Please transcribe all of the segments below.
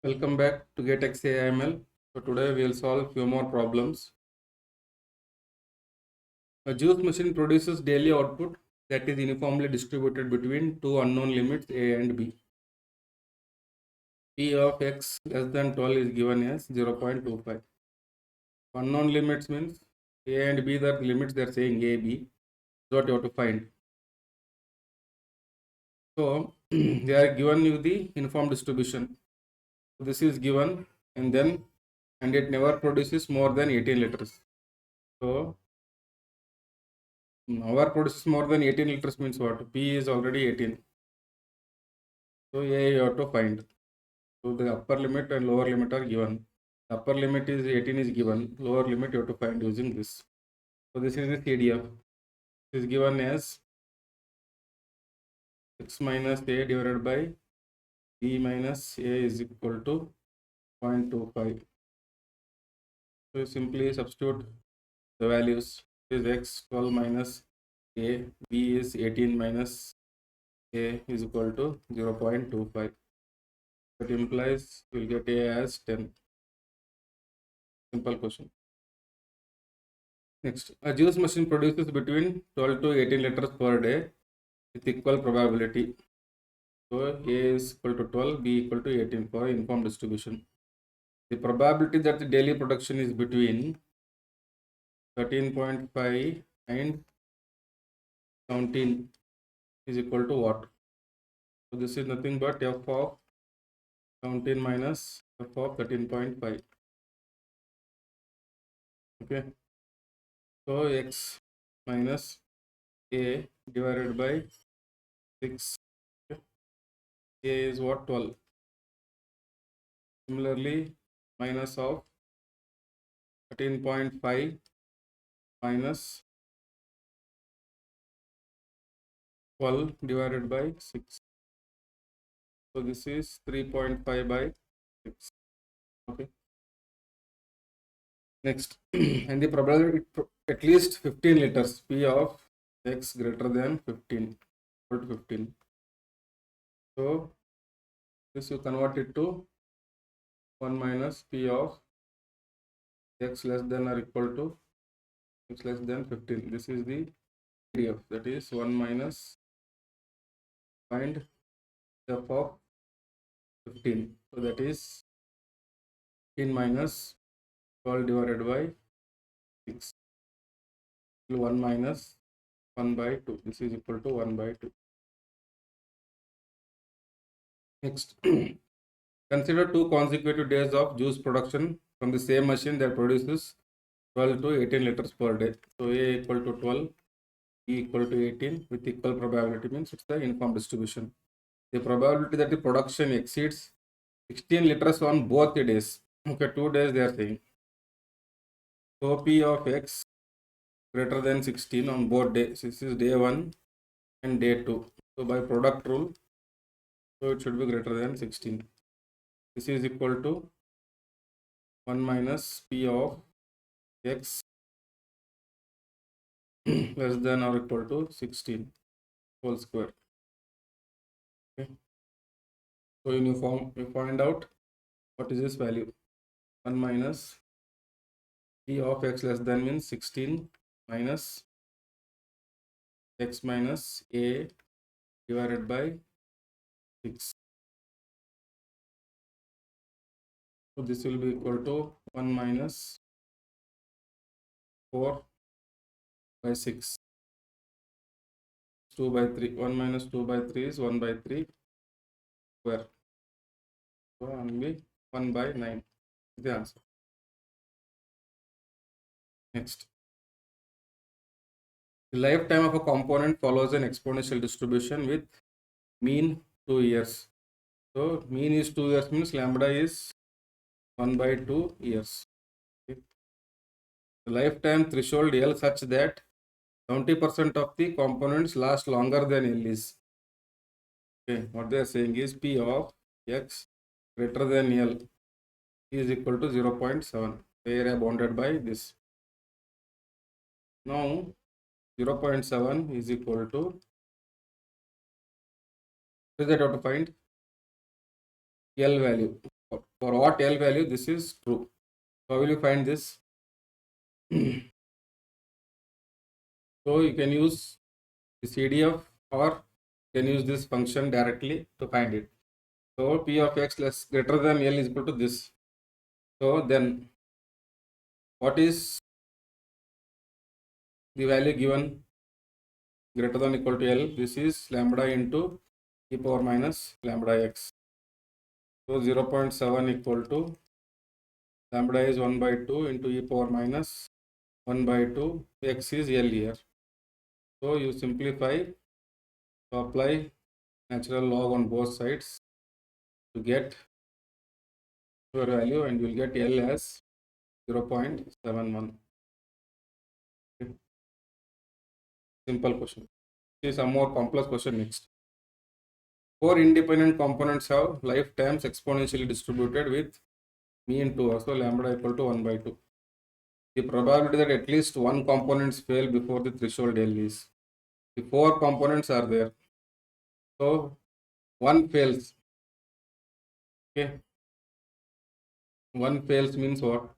Welcome back to GetXAIML. So today we will solve few more problems. A juice machine produces daily output that is uniformly distributed between two unknown limits a and b. P of x less than 12 is given as 0.25. Unknown limits means a and b, the limits they are saying a, b. That's what you have to find. So they are given you the uniform distribution. So this is given and it never produces more than 18 liters. So our produces more than 18 liters means what? P is already 18. So A you have to find. So the upper limit and lower limit are given. The upper limit is 18 is given. Lower limit you have to find using this. So this is the CDF. This is given as x minus A divided by B minus A is equal to 0.25. So you simply substitute the values. This is x 12 minus A, B is 18 minus A is equal to 0.25. That implies you will get A as 10. Simple question. Next, a juice machine produces between 12 to 18 liters per day with equal probability. So A is equal to 12, B equal to 18 for uniform distribution. The probability that the daily production is between 13.5 and 17 is equal to what? So this is nothing but f of 17 minus f of 13.5. Okay. So x minus A divided by 6. A is what? 12. Similarly, minus of 13.5 minus 12 divided by 6. So this is 3.5 by 6. Okay. Next, and the probability at least 15 liters P of x greater than 15 equal to 15. So this you convert it to 1 minus P of x less than or equal to x less than 15. This is the PDF, that is 1 minus find f of 15. So that is 15 minus 12 divided by 6. 1 minus 1 by 2. This is equal to 1 by 2. Next, consider two consecutive days of juice production from the same machine that produces 12 to 18 liters per day. So A equal to 12, B equal to 18 with equal probability means it's the uniform distribution. The probability that the production exceeds 16 liters on both the days. Okay, 2 days they are saying. So P of x greater than 16 on both days. This is day 1 and day 2. So by product rule, so it should be greater than 16. This is equal to 1 minus P of x less than or equal to 16 whole square. Okay. So in uniform, you find out what is this value. 1 minus P of x less than means 16 minus x minus A divided by 6. So this will be equal to 1 minus 4 by 6. 2 by 3. 1 minus 2 by 3 is 1 by 3 square. So only 1 by 9 is the answer. Next. The lifetime of a component follows an exponential distribution with mean 2 years. So mean is 2 years means lambda is 1 by 2 years. Okay. The lifetime threshold L such that 70% of the components last longer than L is. Okay, what they are saying is P of x greater than L is equal to 0.7. Area bounded by this. Now 0.7 is equal to, what is that you have to find? L value. For what L value this is true. How will you find this? So you can use the CDF or you can use this function directly to find it. So P of x less greater than L is equal to this. So then what is the value given greater than equal to L? This is lambda into e power minus lambda x. So 0.7 equal to lambda is 1 by 2 into e power minus 1 by 2, x is L here. So you simplify to apply natural log on both sides to get your value, and you will get L as 0.71. Simple question. See some more complex question next. 4 independent components have lifetimes exponentially distributed with mean 2, so lambda equal to 1 by 2. The probability that at least one components fail before the threshold L is. The 4 components are there. So one fails. Okay. One fails means what?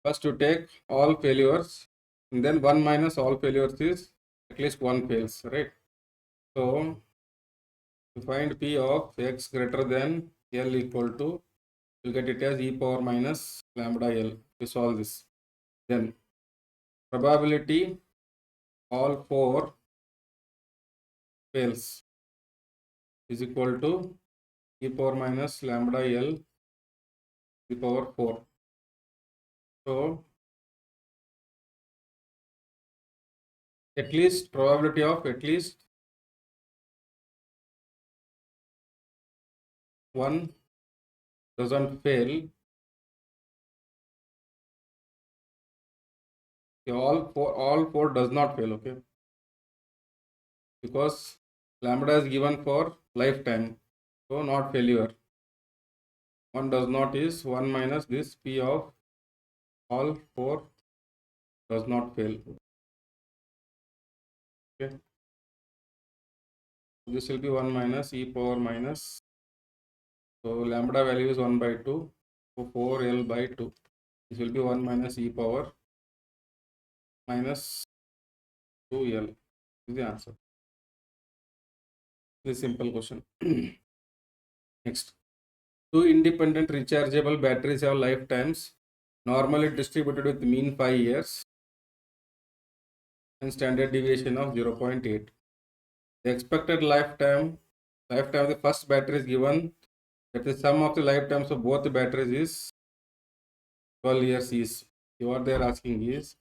First you take all failures, and then 1 minus all failures is at least one fails, right? So to find P of x greater than L equal to, you get it as e power minus lambda L. We solve this. Then probability all 4 fails is equal to e power minus lambda L e power 4. So at least probability of at least one doesn't fail. All four does not fail, okay? Because lambda is given for lifetime, so not failure. One does not is 1 minus this P of all 4 does not fail. Okay. This will be 1 minus e power minus. So lambda value is 1 by 2. So 4L by 2. This will be 1 minus e power minus 2L. This is the answer. This is simple question. Next. 2 independent rechargeable batteries have lifetimes normally distributed with mean 5 years and standard deviation of 0.8. The expected lifetime of the first battery is given that the sum of the lifetimes of both the batteries is 12 years is. What they are asking is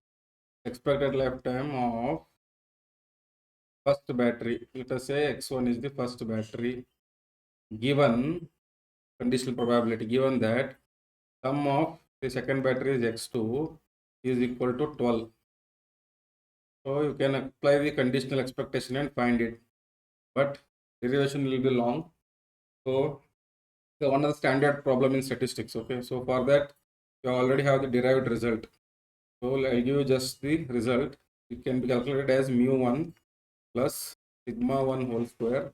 expected lifetime of first battery. Let us say x1 is the first battery, given conditional probability, given that sum of the second battery is x2 is equal to 12. So you can apply the conditional expectation and find it, but derivation will be long. So one of the standard problem in statistics. Okay, so for that you already have the derived result. So I'll give you just the result. It can be calculated as mu1 plus sigma 1 whole square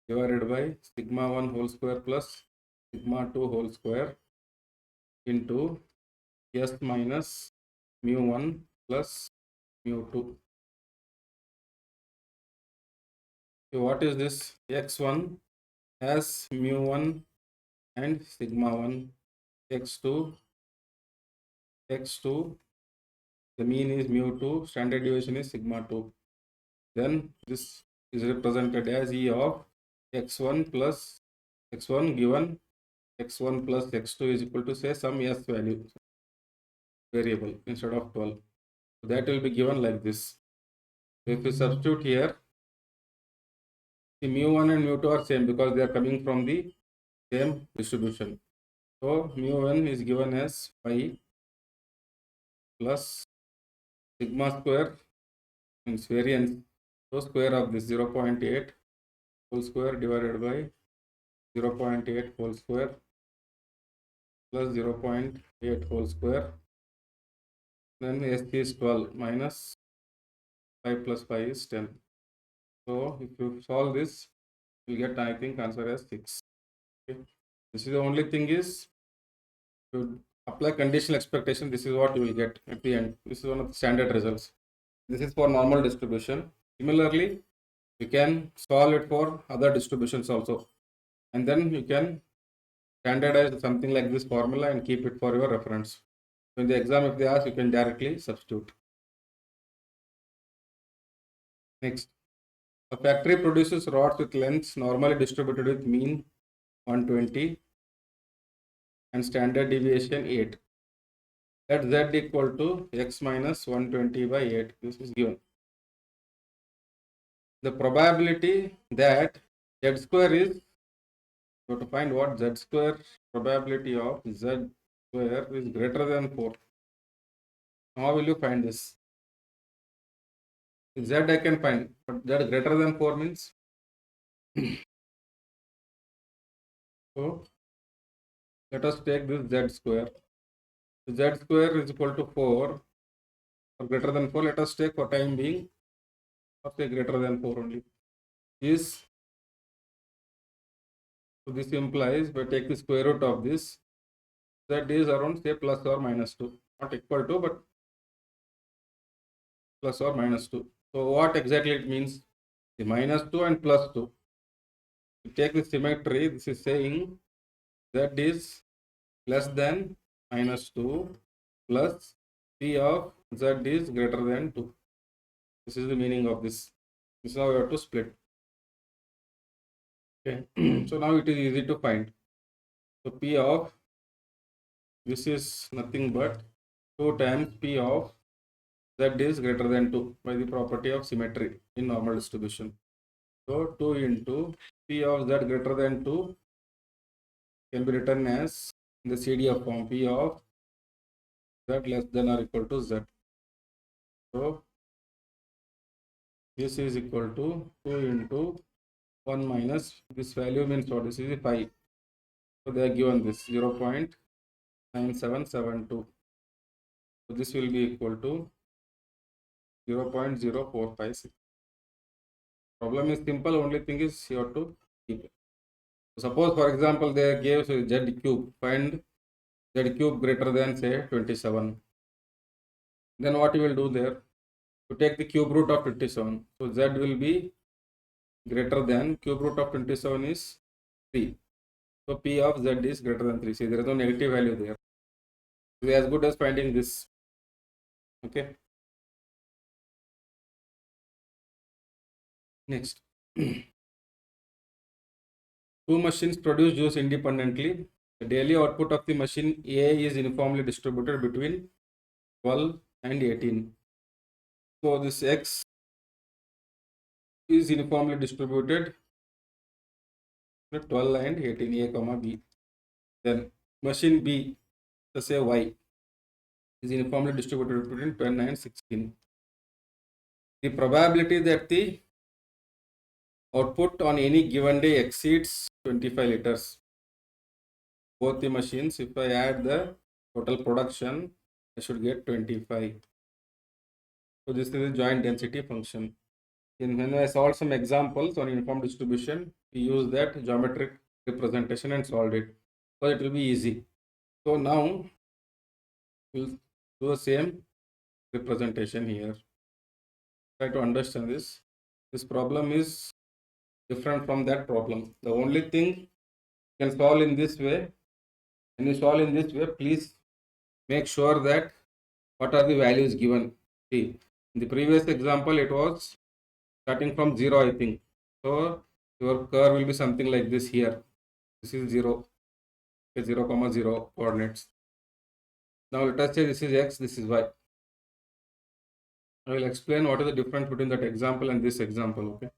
divided by sigma 1 whole square plus sigma 2 whole square into s minus mu1 plus mu2. So what is this? X1 has mu1 and sigma 1, x2, the mean is mu2, standard deviation is sigma 2. Then this is represented as E of x1 plus x1 given x1 plus x2 is equal to, say, some s value variable instead of 12. So that will be given like this. So if we substitute here, the mu1 and mu2 are same because they are coming from the same distribution. So mu1 is given as 5 plus sigma square means variance, so square of this 0.8 whole square divided by 0.8 whole square plus 0.8 whole square. Then s is 12 minus 5 plus 5 is 10. So if you solve this, you get, I think, answer as 6. Okay. This is the only thing is to apply conditional expectation. This is what you will get at the end. This is one of the standard results. This is for normal distribution. Similarly, you can solve it for other distributions also. And then you can standardize something like this formula and keep it for your reference. So in the exam, if they ask, you can directly substitute. Next, a factory produces rods with lengths normally distributed with mean 120 and standard deviation 8. Let z equal to x minus 120 by 8. This is given. The probability that z square is, so to find what z square probability of z square is greater than 4. How will you find this? Z I can find, but z greater than 4 means so let us take this z square. Z square is equal to 4 or greater than 4. Let us take for time being or say greater than 4 only. Is so this implies if I take the square root of this, z is around say plus or minus 2, not equal to but plus or minus 2. So what exactly it means? The minus 2 and plus 2. To take the symmetry, this is saying z is less than minus 2 plus p of z is greater than 2. This is the meaning of this. This is how we have to split. Okay. So now it is easy to find. So p of this is nothing but 2 times p of z is greater than 2 by the property of symmetry in normal distribution. So 2 into p of z greater than 2 can be written as in the CDF form p of z less than or equal to z. So this is equal to 2 into 1 minus this value means what? This is 5. So they are given this 0.9772. So this will be equal to 0.0456. Problem is simple, only thing is you have to keep it. Suppose for example they gave z cube, find z cube greater than say 27. Then what you will do there? To take the cube root of 27. So z will be greater than cube root of 27 is 3. So p of z is greater than 3. See, there is no negative value there. It is as good as finding this. Okay. Next. Two machines produce juice independently. The daily output of the machine A is uniformly distributed between 12 and 18. So this X is uniformly distributed between 12 and 18, A comma B. Then machine B, let's say Y, is uniformly distributed between 10 and 16. The probability that the output on any given day exceeds 25 liters. Both the machines, if I add the total production, I should get 25. So this is the joint density function. When I solved some examples on uniform distribution, we use that geometric representation and solved it. So it will be easy. So now we'll do the same representation here. Try to understand this. This problem is different from that problem. The only thing you can solve in this way. When you solve in this way, please make sure that what are the values given. See, in the previous example, it was starting from 0, I think. So your curve will be something like this here. This is 0, 0, comma 0 coordinates. Now let us say this is x, this is y. I will explain what is the difference between that example and this example. Okay.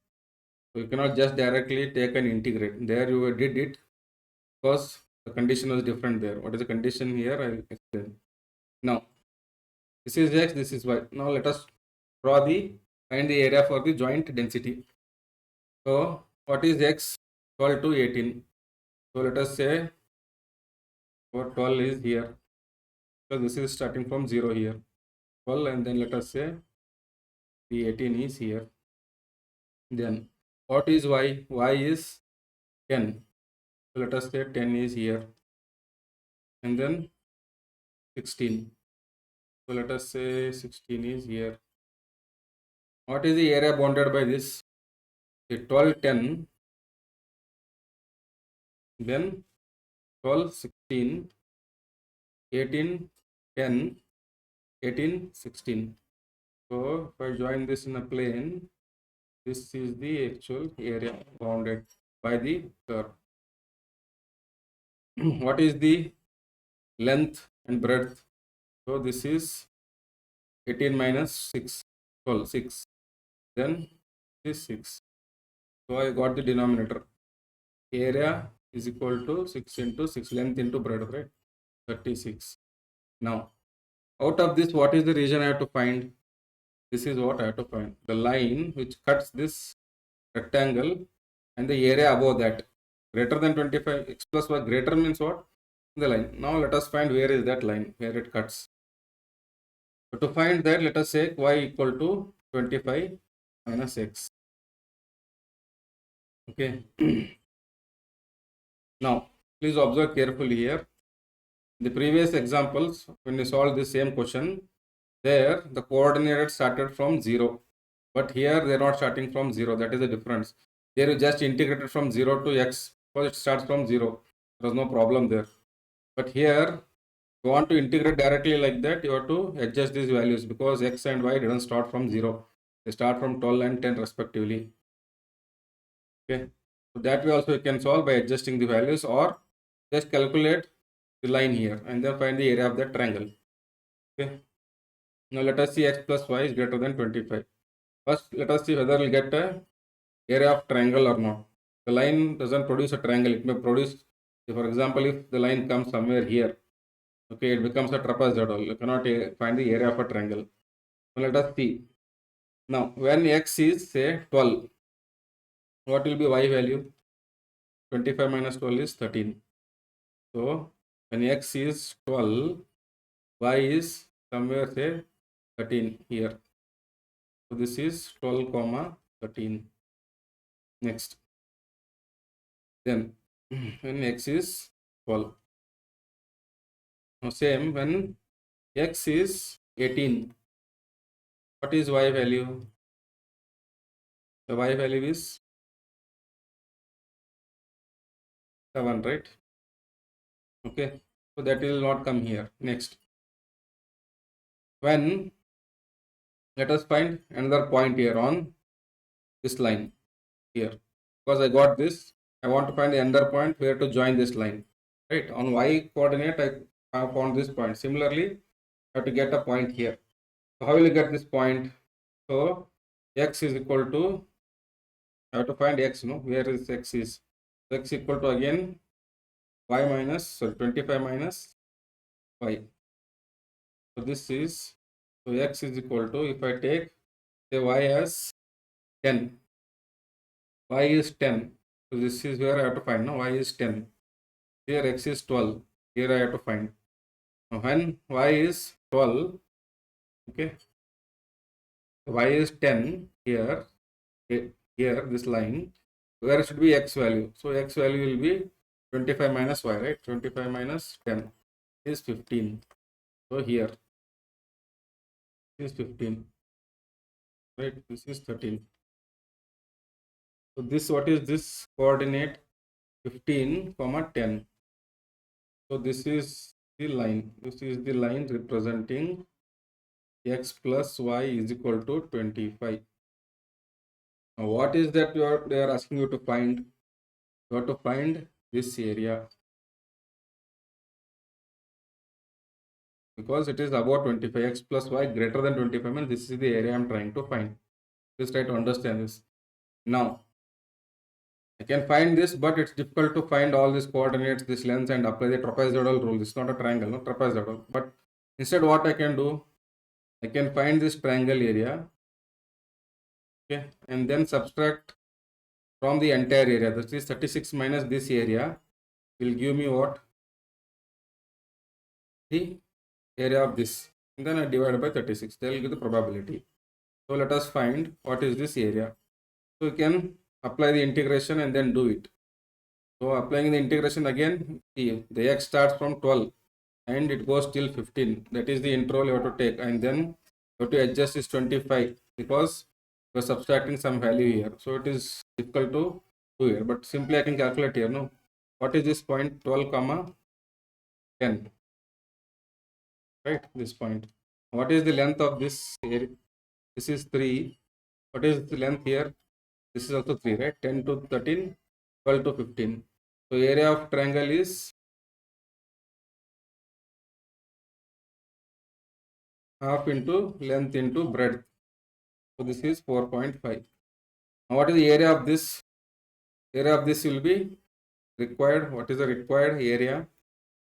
So you cannot just directly take and integrate. There you did it because the condition was different there. What is the condition here? I will explain. Now, this is x, this is y. Now let us find the area for the joint density. So what is x? 12 to 18. So let us say what 12 is here. So this is starting from 0 here. 12 and then let us say the 18 is here. Then what is y? Y is 10. So let us say 10 is here, and then 16. So let us say 16 is here. What is the area bounded by this? The 12, 10, then 12, 16, 18, 10, 18, 16. So if I join this in a plane, this is the actual area bounded by the curve. What is the length and breadth? So this is 18 minus 6, 12, 6. Then this 6. So I got the denominator. Area is equal to 6 into 6, length into breadth, right? 36. Now, out of this, what is the region I have to find? This is what I have to find. The line which cuts this rectangle and the area above that. Greater than 25, x plus y greater means what? The line. Now let us find where is that line, where it cuts. So to find that, let us say y equal to 25 minus x. Okay. Now, please observe carefully here. The previous examples, when we solve the same question, there the coordinate started from 0. But here they are not starting from 0. That is the difference. There you just integrated from 0 to x. Because it starts from 0. There is no problem there. But here, you want to integrate directly like that, you have to adjust these values because x and y didn't start from 0. They start from 12 and 10 respectively. Okay. So that way also you can solve by adjusting the values or just calculate the line here and then find the area of that triangle. Okay. Now let us see x plus y is greater than 25. First, let us see whether we'll get a area of triangle or not. The line doesn't produce a triangle. It may produce, for example, if the line comes somewhere here, okay, it becomes a trapezoidal. You cannot find the area of a triangle. So let us see. Now, when x is say 12, what will be y value? 25 minus 12 is 13. So when x is 12, y is somewhere say 13 here. So this is 12 comma 13. Next. Then when x is 12. Now same when x is 18. What is y value? The y value is 7, right? Okay. So that will not come here. Next. When let us find another point here on this line here. Because I got this, I want to find the another point where to join this line. Right? On y coordinate, I have found this point. Similarly, I have to get a point here. So how will you get this point? So x is equal to, I have to find x, no? Where is x is? X equal to again y minus, sorry, 25 minus y. So this is, so x is equal to, if I take say y as 10, y is 10. So this is where I have to find, no? Y is 10. Here x is 12. Here I have to find. Now when y is 12, okay, y is 10 here, here this line, where should be x value? So x value will be 25 minus y, right? 25 minus 10 is 15. So here is 15, right? This is 13. So this, what is this coordinate? 15 comma 10. So this is the line. This is the line representing x plus y is equal to 25. Now what is that they are asking you to find? You have to find this area because it is about 25. X plus y greater than 25 means this is the area I am trying to find. Just try to understand this. Now I can find this, but it's difficult to find all these coordinates, this length, and apply the trapezoidal rule. This is not a triangle, no, trapezoidal. But instead, what I can do, I can find this triangle area, okay, and then subtract from the entire area. This is 36 minus this area will give me what? The area of this. And then I divide by 36. That will give the probability. So let us find what is this area. So you can apply the integration and then do it. So applying the integration again, see, the x starts from 12 and it goes till 15. That is the interval you have to take, and then you have to adjust is 25 because you are subtracting some value here. So it is difficult to do here, but simply I can calculate here. No, what is this point 12 comma 10? Right, this point. What is the length of this area? This is 3. What is the length here? This is also 3, right? 10 to 13, 12 to 15. So area of triangle is half into length into breadth. So this is 4.5. Now what is the area of this? Area of this will be required. What is the required area?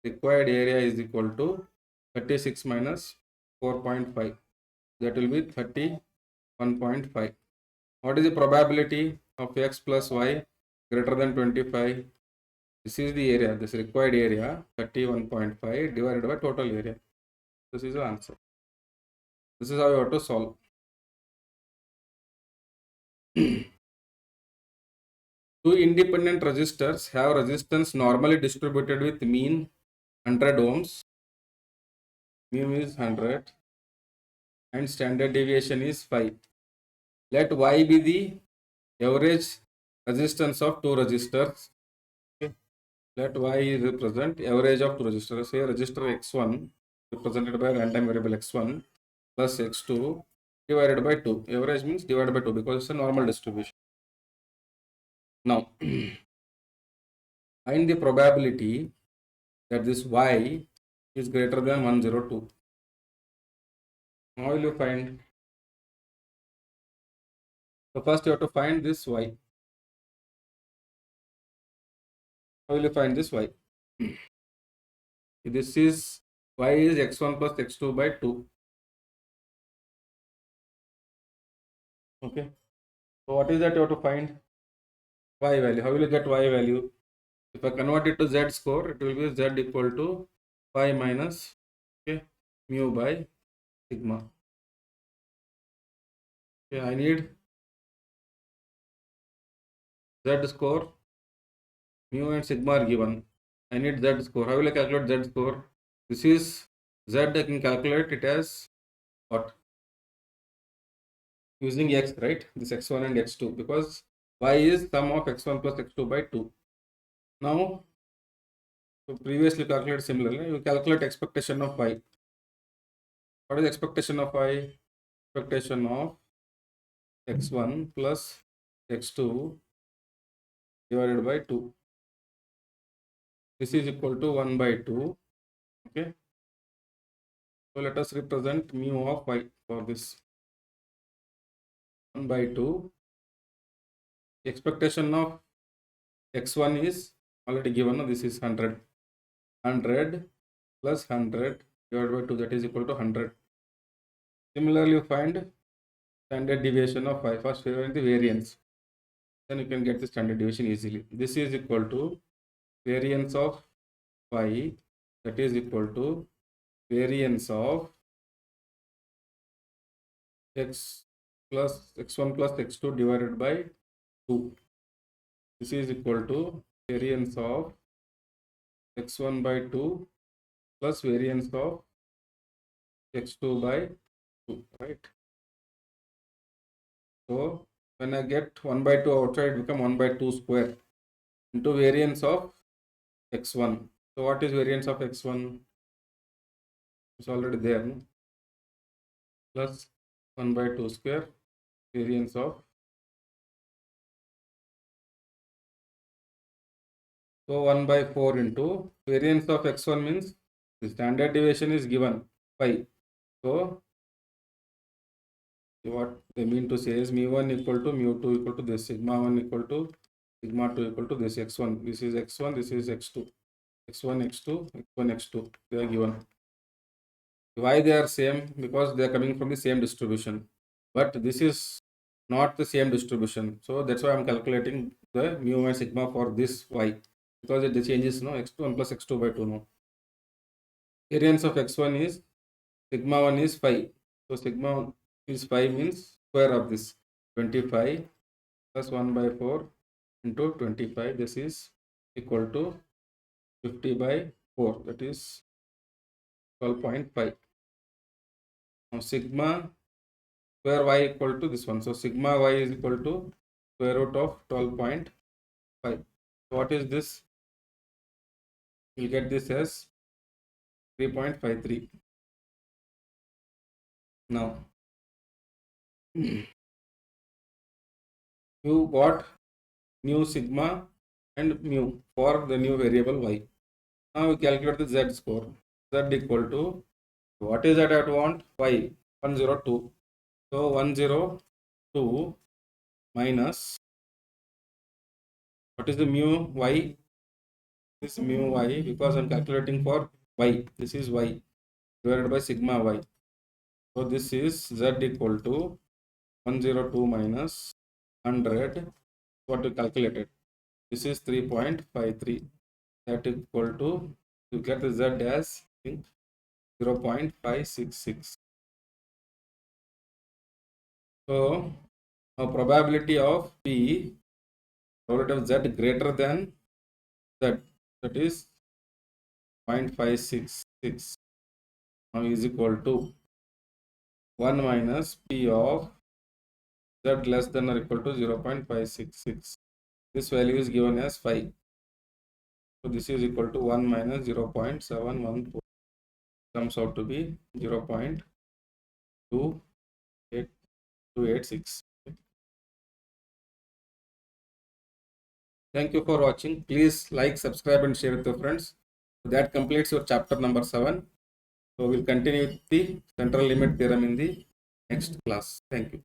Required area is equal to 36 minus 4.5. That will be 31.5. What is the probability of x plus y greater than 25? This is the area, this required area, 31.5 divided by total area. This is the answer. This is how you have to solve. Two independent resistors have resistance normally distributed with mean 100 ohms. Mu is 100 and standard deviation is 5. Let y be the average resistance of two resistors. Okay. Let y represent average of two resistors. Say resistor x1 represented by random variable x1 plus x2 divided by 2. Average means divided by 2 because it's a normal distribution. Now, find the probability that this y is greater than 102. How will you find? So first you have to find this y. How will you find this y? This is y is x1 plus x2 by 2. Okay. So what is that you have to find? Y value. How will you get y value? If I convert it to z score, it will be z equal to 5 minus, okay, mu by sigma. Okay, I need z score, mu and sigma are given. I need z score. How will I calculate z score? This is z, I can calculate it as what? Using x, right? This x1 and x2 because y is sum of x1 plus x2 by 2. Now, so previously calculated similarly, you calculate expectation of y. What is expectation of y? Expectation of x1 plus x2 divided by 2. This is equal to 1 by 2. Okay. So let us represent mu of y for this. 1 by 2. Expectation of x1 is already given. This is 100. 100 plus 100 divided by 2, that is equal to 100. Similarly, you find standard deviation of y. First, you find the variance. Then you can get the standard deviation easily. This is equal to variance of y, that is equal to variance of x plus x1 plus x2 divided by 2. This is equal to variance of x1 by 2 plus variance of x2 by 2, right? So when I get 1 by 2 outside, it become 1 by 2 square into variance of x1. So what is variance of x1? It's already there, no? Plus 1 by 2 square variance of. So 1 by 4 into variance of x1 means the standard deviation is given 5. So what they mean to say is mu1 equal to mu2 equal to this, sigma 1 equal to sigma 2 equal to this x1. This is x1, this is x2. x1, x2, x1, x2. They are given. Why they are same? Because they are coming from the same distribution. But this is not the same distribution. So that's why I'm calculating the mu and sigma for this y. Because it changes, no, x1 plus x2 by 2, no. Variance of x1 is sigma 1 is 5. So sigma 1 is 5 means square of this 25 plus 1 by 4 into 25. This is equal to 50 by 4, that is 12.5. Now sigma square y equal to this one. So sigma y is equal to square root of 12.5. So what is this? You'll get this as 3.53. Now you got new sigma and mu for the new variable y. Now we calculate the z score. Z equal to, what is that I want? Y 102. So 102 minus, what is the mu y? This mu y, because I'm calculating for y. This is y divided by sigma y. So this is z equal to 102 minus 100. What we calculated? This is 3.53. That equal to, you get the z as 0.566. So now probability of P, probability of Z greater than Z, that is 0.566, now is equal to 1 minus P of Z less than or equal to 0.566. This value is given as 5. So this is equal to 1 minus 0.714. Comes out to be 0.286. Thank you for watching. Please like, subscribe and share with your friends. That completes your chapter number 7. So we'll continue with the central limit theorem in the next class. Thank you.